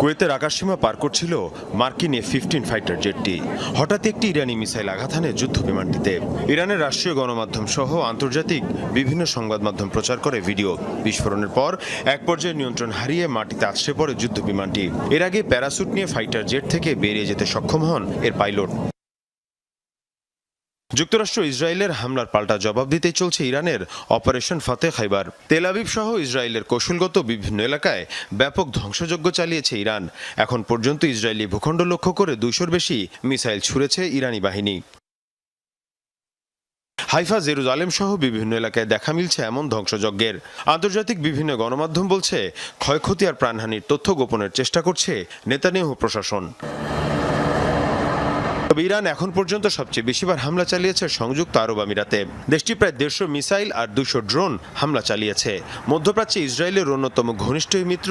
কুয়েতের আকাশসীমা পার করছিল মার্কিন F-15 ফাইটার জেটটি। হঠাৎ একটি ইরানি মিসাইল আঘাত হানে যুদ্ধ বিমানটিতে। ইরানের রাষ্ট্রীয় গণমাধ্যম সহ আন্তর্জাতিক বিভিন্ন সংবাদ মাধ্যম প্রচার করে ভিডিও। বিস্ফোরণের পর এক পর্যায়ে নিয়ন্ত্রণ হারিয়ে মাটিতে আছড়ে পড়ে যুদ্ধ বিমানটি। এর আগে প্যারাসুট নিয়ে ফাইটার জেট থেকে বেরিয়ে যেতে সক্ষম হন এর পাইলট। যুক্তরাষ্ট্র ইসরায়েলের হামলার পাল্টা জবাব দিতেই চলছে ইরানের অপারেশন ফাতে খাইবার। তেল আবিব সহ ইসরায়েলের কৌশলগত বিভিন্ন এলাকায় ব্যাপক ধ্বংসযজ্ঞ চালিয়েছে ইরান। এখন পর্যন্ত ইসরায়েলি ভূখণ্ড লক্ষ্য করে 200-র বেশি মিসাইল ছুড়েছে ইরানি বাহিনী। হাইফা, জেরুজালেম সহ বিভিন্ন এলাকায় দেখা মিলছে এমন ধ্বংসযজ্ঞের। আন্তর্জাতিক বিভিন্ন গণমাধ্যম বলছে, ক্ষয়ক্ষতি আর প্রাণহানির তথ্য গোপনের চেষ্টা করছে নেতানিয়াহু প্রশাসন। তবে ইরান এখন পর্যন্ত সবচেয়ে বেশিবার হামলা চালিয়েছে সংযুক্ত আরব আমিরাতে। দেশটি প্রায় 150 মিসাইল আর 200 ড্রোন হামলা চালিয়েছে। মধ্যপ্রাচ্যে ইসরায়েলের অন্যতম ঘনিষ্ঠ মিত্র